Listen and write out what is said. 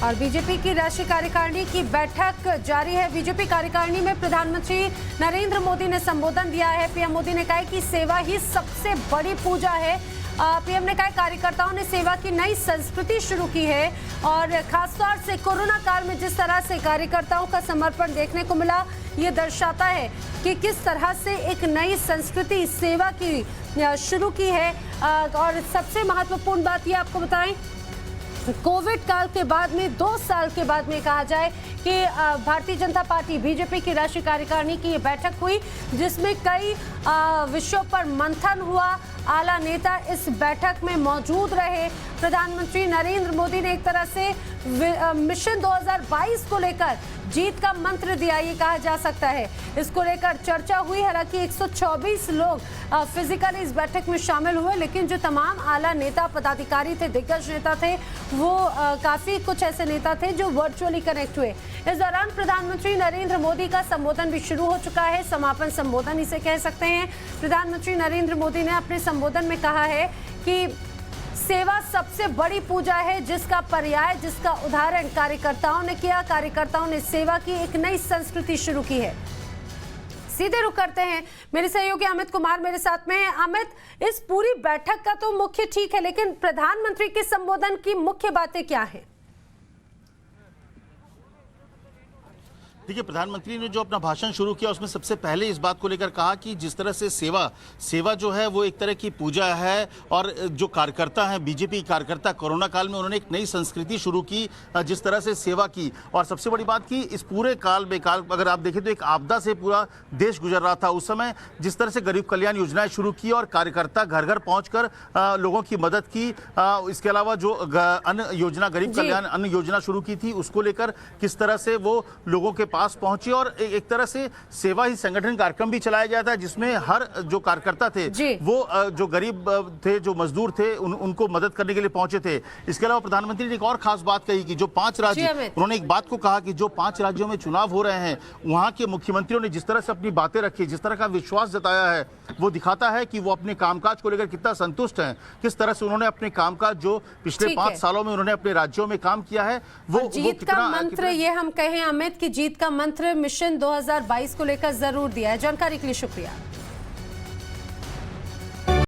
और बीजेपी की राष्ट्रीय कार्यकारिणी की बैठक जारी है। बीजेपी कार्यकारिणी में प्रधानमंत्री नरेंद्र मोदी ने संबोधन दिया है। पीएम मोदी ने कहा कि सेवा ही सबसे बड़ी पूजा है। पीएम ने कहा कार्यकर्ताओं ने सेवा की नई संस्कृति शुरू की है और खासतौर से कोरोना काल में जिस तरह से कार्यकर्ताओं का समर्पण देखने को मिला, ये दर्शाता है कि किस तरह से एक नई संस्कृति सेवा की शुरू की है। और सबसे महत्वपूर्ण बात ये आपको बताएं, कोविड काल के बाद में 2 साल के बाद में कहा जाए कि भारतीय जनता पार्टी बीजेपी की राष्ट्रीय कार्यकारिणी की ये बैठक हुई, जिसमें कई विषयों पर मंथन हुआ। आला नेता इस बैठक में मौजूद रहे। प्रधानमंत्री नरेंद्र मोदी ने एक तरह से मिशन 2022 को लेकर जीत का मंत्र दिया, ये कहा जा सकता है। इसको लेकर चर्चा हुई। हालांकि 124 लोग फिजिकली इस बैठक में शामिल हुए, लेकिन जो तमाम आला नेता पदाधिकारी थे, दिग्गज नेता थे, वो काफी कुछ ऐसे नेता थे जो वर्चुअली कनेक्ट हुए। इस दौरान प्रधानमंत्री नरेंद्र मोदी का संबोधन भी शुरू हो चुका है। समापन संबोधन इसे कह सकते हैं। प्रधानमंत्री नरेंद्र मोदी ने अपने संबोधन में कहा है कि सेवा सबसे बड़ी पूजा है, जिसका पर्याय, जिसका उदाहरण कार्यकर्ताओं ने किया। कार्यकर्ताओं ने सेवा की एक नई संस्कृति शुरू की है। सीधे रुक करते हैं, मेरे सहयोगी अमित कुमार मेरे साथ में हैं। अमित, इस पूरी बैठक का तो मुख्य ठीक है, लेकिन प्रधानमंत्री के संबोधन की मुख्य बातें क्या है? देखिए, प्रधानमंत्री ने जो अपना भाषण शुरू किया उसमें सबसे पहले इस बात को लेकर कहा कि जिस तरह से सेवा जो है वो एक तरह की पूजा है, और जो कार्यकर्ता हैं, बीजेपी कार्यकर्ता, कोरोना काल में उन्होंने एक नई संस्कृति शुरू की, जिस तरह से सेवा की। और सबसे बड़ी बात कि इस पूरे काल अगर आप देखें तो एक आपदा से पूरा देश गुजर रहा था। उस समय जिस तरह से गरीब कल्याण योजनाएं शुरू की और कार्यकर्ता घर घर पहुंचकर लोगों की मदद की। इसके अलावा जो अन्न योजना, गरीब कल्याण अन्न योजना शुरू की थी, उसको लेकर किस तरह से वो लोगों के पास पहुंची, और एक तरह से सेवा ही संगठन कार्यक्रम भी चलाया जाता है, जिसमें हर जो कार्यकर्ता थे वो जो गरीब थे, जो मजदूर थे, उनको मदद करने के लिए पहुंचे थे। इसके अलावा प्रधानमंत्री ने एक और खास बात कही कि जो 5 राज्य, उन्होंने एक बात को कहा कि जो 5 राज्यों में चुनाव हो रहे हैं, वहां के मुख्यमंत्रियों ने जिस तरह से अपनी बातें रखी, जिस तरह का विश्वास जताया है, वो दिखाता है कि वो अपने कामकाज को लेकर कितना संतुष्ट हैं। किस तरह से उन्होंने अपने कामकाज जो पिछले 5 सालों में उन्होंने अपने राज्यों में काम किया है, वो जीत का मंत्र, ये हम कहें अमित की जीत का मंत्र मिशन 2022 को लेकर जरूर दिया है। जानकारी के लिए शुक्रिया।